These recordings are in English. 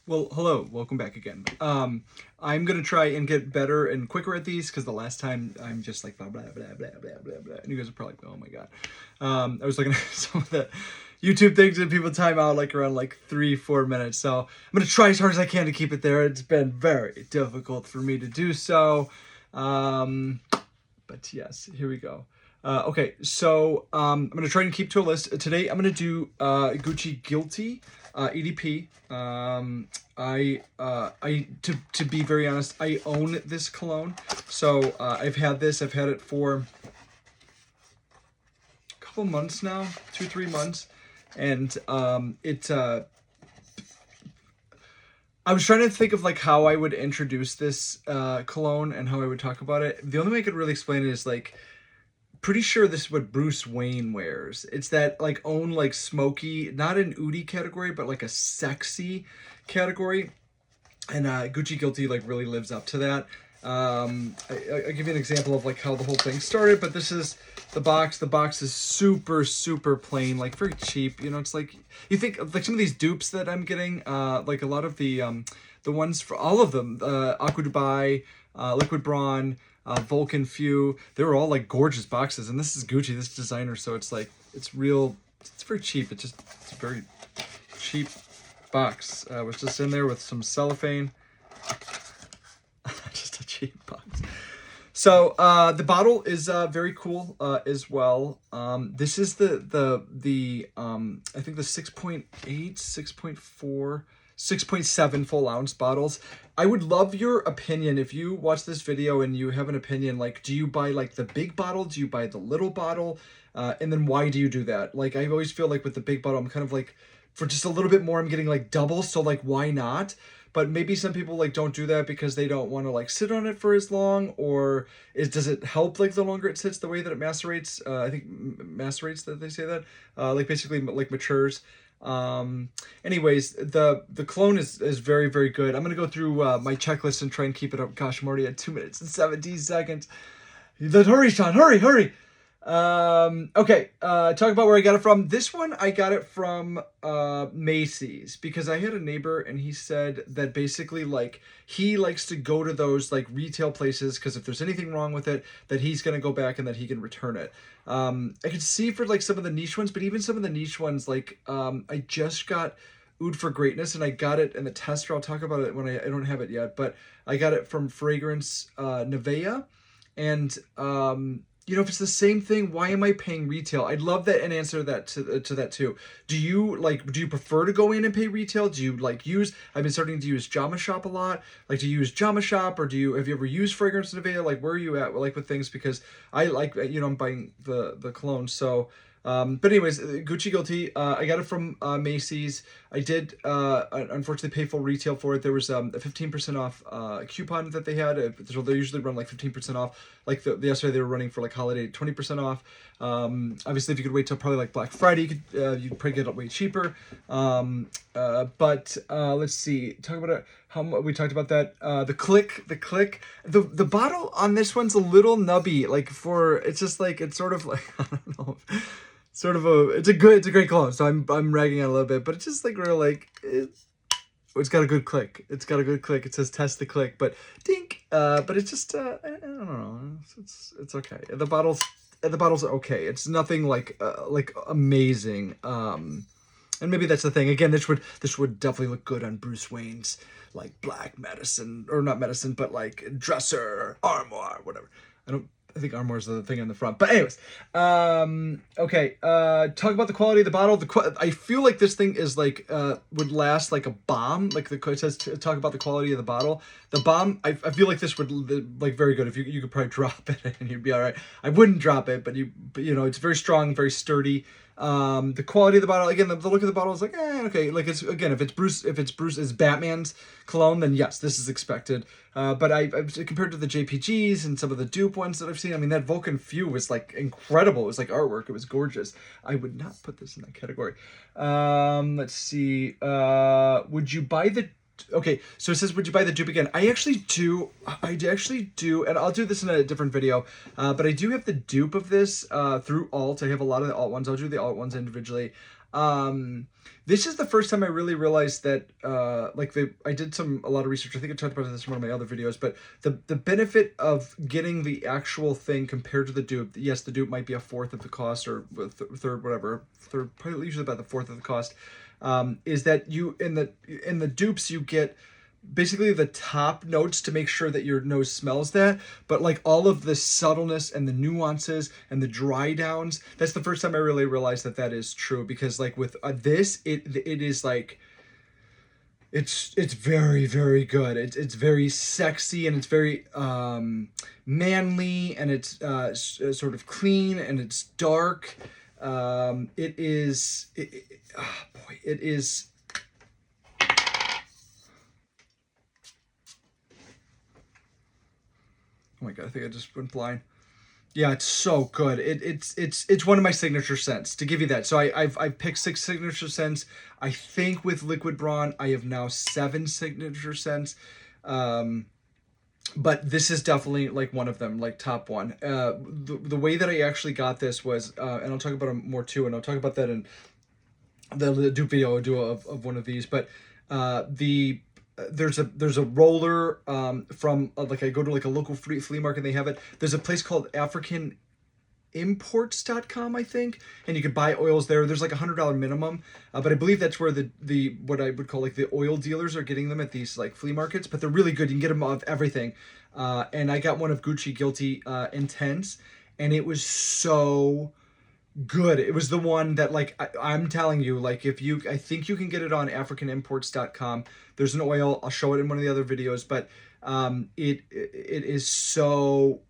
Well, hello, welcome back again. I'm gonna try and get better and quicker at these because the last time I'm just like blah blah blah blah blah blah blah, and you guys are probably like, oh my god. I was looking at some of the YouTube things and people time out like around like 3-4 minutes. So I'm gonna try as hard as I can to keep it there. It's been very difficult for me to do so, but yes, here we go. Okay, so I'm gonna try and keep to a list today. I'm gonna do Gucci Guilty EDP. I to be very honest, I own this cologne, so I've had this. I've had it for a couple months now, 2-3 months, and I was trying to think of like how I would introduce this cologne and how I would talk about it. The only way I could really explain it is like pretty sure this is what Bruce Wayne wears. It's that like own like smoky, not an oudie category, but like a sexy category. And Gucci Guilty like really lives up to that. I give you an example of like how the whole thing started, but this is the box. The box is super plain, like very cheap. You know, it's like you think like some of these dupes that I'm getting, like a lot of the ones for all of them, Aqua Dubai, Liquid Brawn, Vulcan Few, they were all like gorgeous boxes, and this is Gucci, this designer, so it's like it's real. It's very cheap. It's a very cheap box. Was just in there with some cellophane. Just a cheap box. So the bottle is very cool as well. This is the I think the 6.8, 6.4, 6.7 full ounce bottles. I would love your opinion if you watch this video and you have an opinion. Like, do you buy like the big bottle? Do you buy the little bottle? And then why do you do that? Like, I always feel like with the big bottle, I'm kind of like, for just a little bit more, I'm getting like double. So like, why not? But maybe some people like don't do that because they don't want to like sit on it for as long, or does it help like the longer it sits, the way that it macerates? I think macerates, that they say that, like basically like matures. Anyways, the clone is very good. I'm gonna go through my checklist and try and keep it up. Gosh, I'm already at 2 minutes and 17 seconds. Hurry, Sean, hurry. Okay, talk about where I got it from. This one, I got it from Macy's, because I had a neighbor and he said that basically like he likes to go to those like retail places because if there's anything wrong with it, that he's gonna go back and that he can return it. I could see for like some of the niche ones, but even some of the niche ones, like I just got Oud for Greatness, and I got it in the tester. I'll talk about it when I don't have it yet, but I got it from Fragrance Nevea. And you know, if it's the same thing, why am I paying retail? I'd love that and answer that to that too. Do you prefer to go in and pay retail? Do you like use? I've been starting to use Jama Shop a lot. Like, do you use Jama Shop, or have you ever used Fragrance Nevea? Like, where are you at like with things? Because I like, you know, I'm buying the cologne. So but anyways, Gucci Guilty, I got it from Macy's. I did unfortunately pay full retail for it. There was a 15% off coupon that they had. So they usually run like 15% off. Like yesterday they were running for like holiday 20% off. Obviously, if you could wait till probably like Black Friday, you'd probably get it way cheaper. But let's see. Talk about it. How we talked about that. The click, the bottle on this one's a little nubby. Like it's just like it's sort of like I don't know. Sort of it's a great cologne. So I'm ragging on a little bit, but it's just like real like it's got a good click. It's got a good click. It says test the click, but dink. But it's just I don't know. It's okay. The bottles are okay. It's nothing like amazing. And maybe that's the thing. Again, this would definitely look good on Bruce Wayne's like black medicine, or not medicine, but like dresser, armoire, whatever. I think armoire is the thing on the front. But anyways, okay. Talk about the quality of the bottle. I feel like this thing is like would last like a bomb. Like it says talk about the quality of the bottle. The bomb. I feel like this would like very good. If you could probably drop it and you'd be all right. I wouldn't drop it, but you know, it's very strong, very sturdy. The quality of the bottle, again, the look of the bottle is like, okay. Like it's, again, if it's Bruce's Batman's cologne, then yes, this is expected. But I compared to the JPGs and some of the dupe ones that I've seen, I mean, that Vulcan Few was like incredible. It was like artwork. It was gorgeous. I would not put this in that category. Let's see. Would you buy the Okay, so it says, would you buy the dupe again? I actually do, and I'll do this in a different video, but I do have the dupe of this through Alt. I have a lot of the Alt ones. I'll do the Alt ones individually. This is the first time I really realized that, I did a lot of research. I think I talked about this in one of my other videos, but the benefit of getting the actual thing compared to the dupe, yes, the dupe might be a fourth of the cost, or third, whatever, third, probably usually about the fourth of the cost, is that you, in the dupes, you get basically the top notes to make sure that your nose smells that, but like all of the subtleness and the nuances and the dry downs, that's the first time I really realized that that is true. Because like with this, it is like, it's very, very good. It's very sexy, and it's very manly, and it's sort of clean, and it's dark. It is it is. Oh my god, I think I just went blind. Yeah, it's so good. It's one of my signature scents, to give you that. So I've picked 6 signature scents. I think with Liquid Brawn I have now 7 signature scents. But this is definitely like one of them, like top one. The way that I actually got this was, and I'll talk about them more too, and I'll talk about that in the dupe video I'll do of one of these. But there's a roller from like, I go to like a local flea market and they have it. There's a place called AfricanImports.com, I think, and you could buy oils there. There's like $100 minimum, but I believe that's where the what I would call like the oil dealers are getting them at these like flea markets. But they're really good. You can get them of everything. And I got one of Gucci Guilty Intense, and it was so good. It was the one that, like, I'm telling you, like, I think you can get it on AfricanImports.com. There's an oil. I'll show it in one of the other videos, but it is so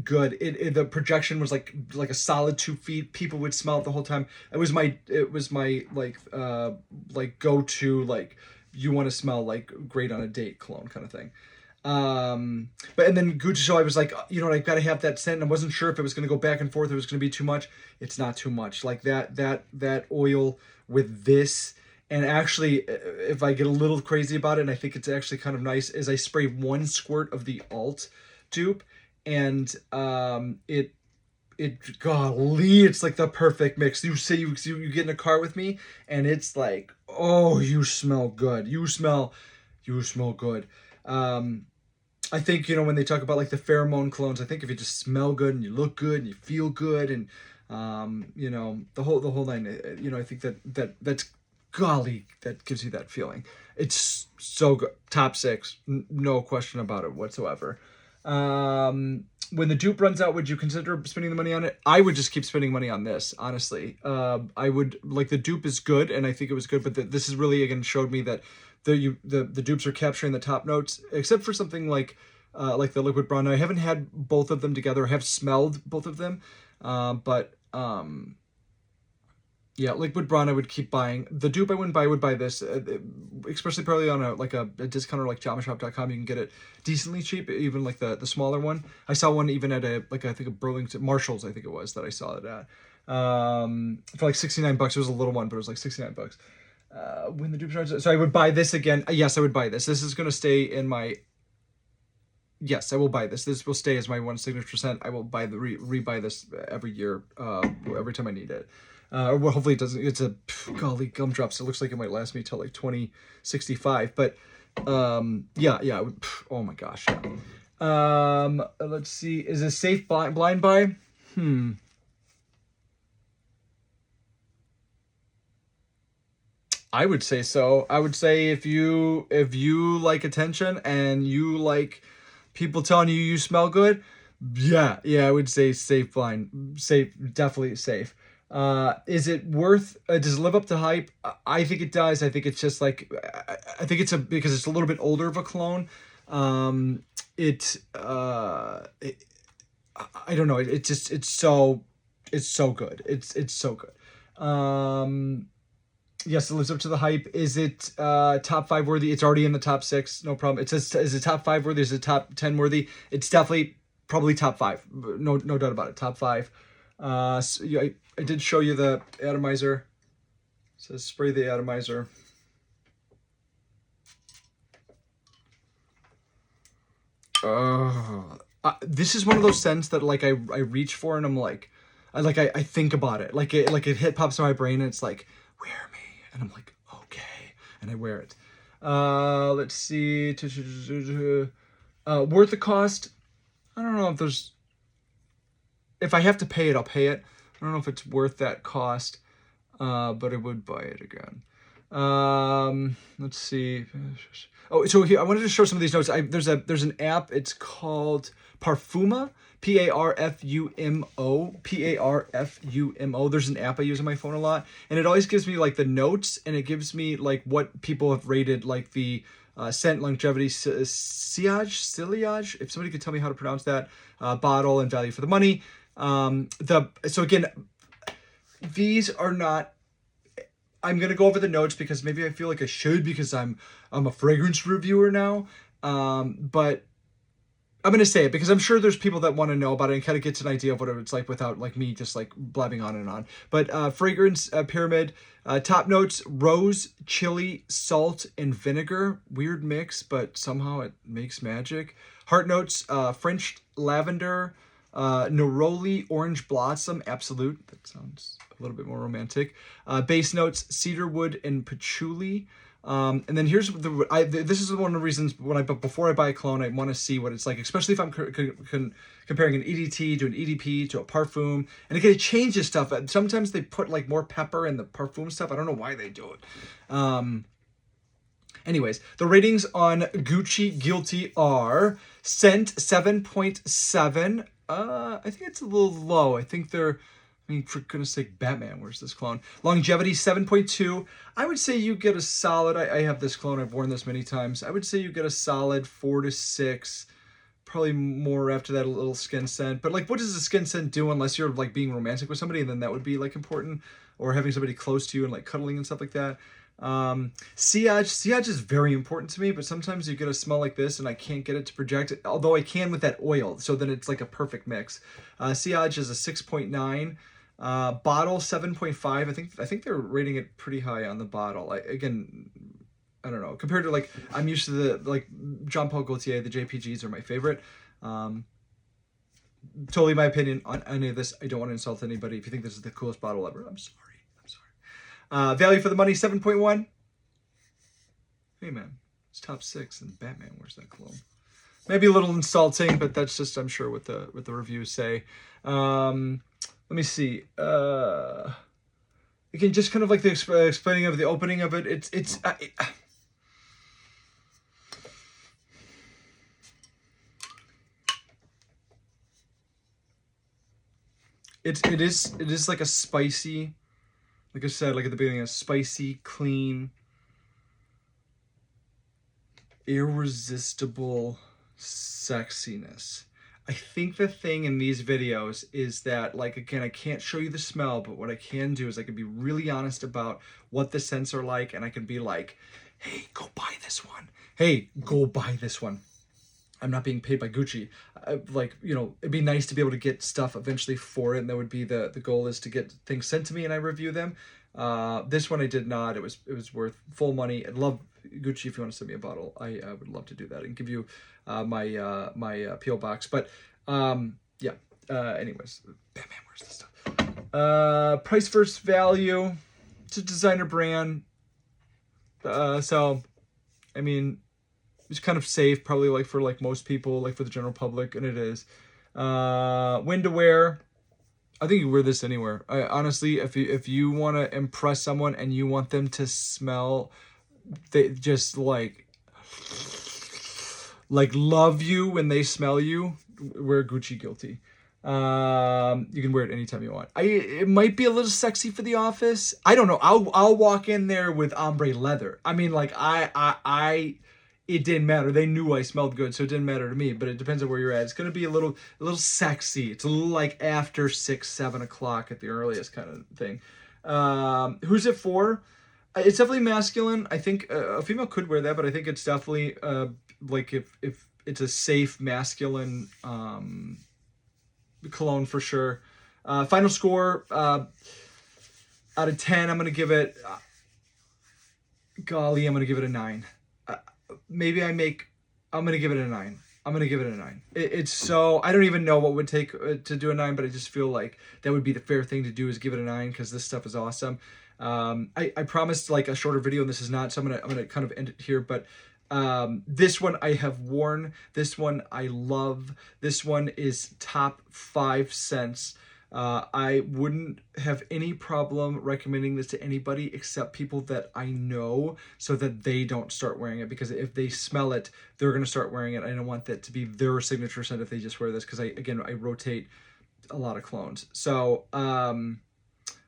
good. The projection was like a solid 2 feet. People would smell it the whole time. It was my like go-to, like, you want to smell like great on a date cologne kind of thing. But and then Gucci, so I was like, you know what, I've got to have that scent, and I wasn't sure if it was going to go back and forth, it was going to be too much. It's not too much. Like that oil with this, and actually, if I get a little crazy about it, and I think it's actually kind of nice, is I spray 1 squirt of the Alt dupe, and golly, it's like the perfect mix. You say you get in a car with me, and it's like, oh, you smell good. You smell good. I think, when they talk about like the pheromone clones, I think if you just smell good and you look good and you feel good, and the whole nine, I think that's, golly, that gives you that feeling. It's so good. Top 6, no question about it whatsoever. When the dupe runs out, would you consider spending the money on it? I would just keep spending money on this, honestly. I would, like, the dupe is good, and I think it was good, but this is really, again, showed me that the dupes are capturing the top notes, except for something like the Liquid Brawn. I haven't had both of them together. I have smelled both of them, but yeah, Liquid Brawn I would keep buying. The dupe I wouldn't buy. I would buy this, especially probably on a discounter like JamaShop.com. You can get it decently cheap, even like the smaller one. I saw one even at I think a Burlington Marshalls, I think it was, that I saw it at, for like $69. It was a little one, but it was like $69. When the dupe starts, so I would buy this again. Yes, I would buy this. This is going to stay in my. Yes, I will buy this. This will stay as my 1 signature scent. I will buy re-buy this every year, every time I need it. Well, hopefully it doesn't. It's golly, gumdrops. It looks like it might last me till like 2065. But yeah. I would, oh my gosh. Yeah. Let's see. Is it safe blind buy? I would say so. I would say if you like attention and you like people telling you smell good, yeah, I would say safe blind. Safe, definitely safe. Is it worth, does it live up to hype? I think it does. I think it's just like, I think it's because it's a little bit older of a clone. I don't know. It's so good. It's so good. Yes, it lives up to the hype. Is it top 5 worthy? It's already in the top 6. No problem. It says, is it top 5 worthy? Is it top 10 worthy? It's definitely probably top 5. No doubt about it. Top 5. So, yeah, I did show you the atomizer. It says spray the atomizer. This is one of those scents that like I reach for, and I'm like, I think about it. Like it pops in my brain, and it's like, wear me. And I'm like, okay. And I wear it. Let's see. Worth the cost. I don't know if I have to pay it, I'll pay it. I don't know if it's worth that cost, but I would buy it again. Let's see. Oh, so here I wanted to show some of these notes. There's an app. It's called Parfumo. Parfumo. Parfumo. There's an app I use on my phone a lot, and it always gives me like the notes, and it gives me like what people have rated, like the scent longevity, sillage. If somebody could tell me how to pronounce that, bottle, and value for the money. So again, these are not. I'm gonna go over the notes because maybe I feel like I should because I'm a fragrance reviewer now. But I'm gonna say it because I'm sure there's people that want to know about it and kind of get an idea of what it's like without like me just like blabbing on and on. But fragrance pyramid, top notes: rose, chili, salt, and vinegar. Weird mix, but somehow it makes magic. Heart notes: French lavender, neroli, orange blossom, absolute. That sounds a little bit more romantic. Base notes: cedarwood and patchouli. And then here's this is one of the reasons before I buy a cologne, I want to see what it's like, especially if I'm comparing an EDT to an EDP to a parfum. And again, it changes stuff. Sometimes they put like more pepper in the parfum stuff. I don't know why they do it. Anyways, the ratings on Gucci Guilty are scent 7.7. I think it's a little low. I think for goodness sake, Batman, where's this cologne? Longevity, 7.2. I would say you get a solid, I have this cologne, I've worn this many times. I would say you get a solid 4 to 6. Probably more after that, a little skin scent. But like, what does a skin scent do unless you're like being romantic with somebody? And then that would be like important. Or having somebody close to you and like cuddling and stuff like that. Sillage is very important to me, but sometimes you get a smell like this and I can't get it to project it, although I can with that oil, so then it's like a perfect mix. Sillage is a 6.9. Bottle 7.5. I think they're rating it pretty high on the bottle. I don't know, compared to like I'm used to the like Jean Paul Gaultier, the JPGs are my favorite. Totally my opinion on any of this. I don't want to insult anybody. If you think this is the coolest bottle ever, I'm sorry. Value for the money, 7.1. Hey man, it's top 6 and Batman wears that cologne. Maybe a little insulting, but that's just, I'm sure, what the reviews say. Let me see. Again, just kind of like the explaining of the opening of it. It is like a spicy, like I said, like at the beginning, a spicy, clean, irresistible sexiness. I think the thing in these videos is that, like, again, I can't show you the smell, but what I can do is I can be really honest about what the scents are like, and I can be like, hey, go buy this one. Hey, go buy this one. I'm not being paid by Gucci. It'd be nice to be able to get stuff eventually for it, and that would be the goal, is to get things sent to me and I review them. This one I did not. It was worth full money. I'd love, Gucci, if you want to send me a bottle, I would love to do that and give you my P.O. box. But anyways, Batman wears this stuff. Price versus value. It's a designer brand. So, I mean, it's kind of safe, probably like for like most people, like for the general public, and it is. When to wear. I think you wear this anywhere. Honestly, if you want to impress someone and you want them to smell, they just like love you when they smell you, wear Gucci Guilty. You can wear it anytime you want. It might be a little sexy for the office. I don't know. I'll walk in there with ombre leather. I mean, like it didn't matter. They knew I smelled good, so it didn't matter to me. But it depends on where you're at. It's gonna be a little sexy. It's a little like after 6, 7 o'clock at the earliest kind of thing. Who's it for? It's definitely masculine. I think a female could wear that, but I think it's definitely like if it's a safe masculine cologne for sure. Final score out of 10, I'm gonna give it. Golly, I'm gonna give it a 9. I'm gonna give it a 9. I'm gonna give it a 9. It's so, I don't even know what would take to do a 9, but I just feel like that would be the fair thing to do, is give it a 9, because this stuff is awesome. I promised like a shorter video, and this is not, so I'm gonna kind of end it here. But this one I have worn. This one I love. This one is top 5 cents. I wouldn't have any problem recommending this to anybody except people that I know, so that they don't start wearing it, because if they smell it, they're going to start wearing it. I don't want that to be their signature scent if they just wear this, because I rotate a lot of clones. So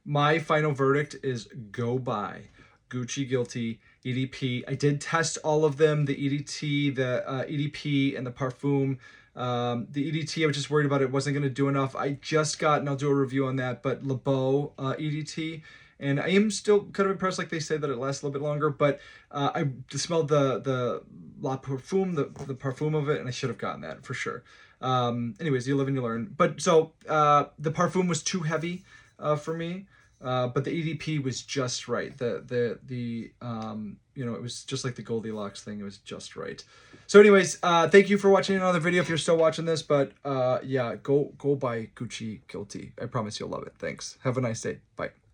my final verdict is go buy Gucci Guilty EDP. I did test all of them, the EDT, the EDP, and the Parfum. The EDT, I was just worried about it wasn't going to do enough. I just got, and I'll do a review on that, but Le Beau EDT, and I am still kind of impressed. Like they say that it lasts a little bit longer, but I smelled the La Parfum, the Parfum of it, and I should have gotten that for sure. Anyways, you live and you learn. But so the Parfum was too heavy for me. But the EDP was just right. The it was just like the Goldilocks thing. It was just right. So anyways, thank you for watching another video if you're still watching this. But yeah, go buy Gucci Guilty. I promise you'll love it. Thanks. Have a nice day. Bye.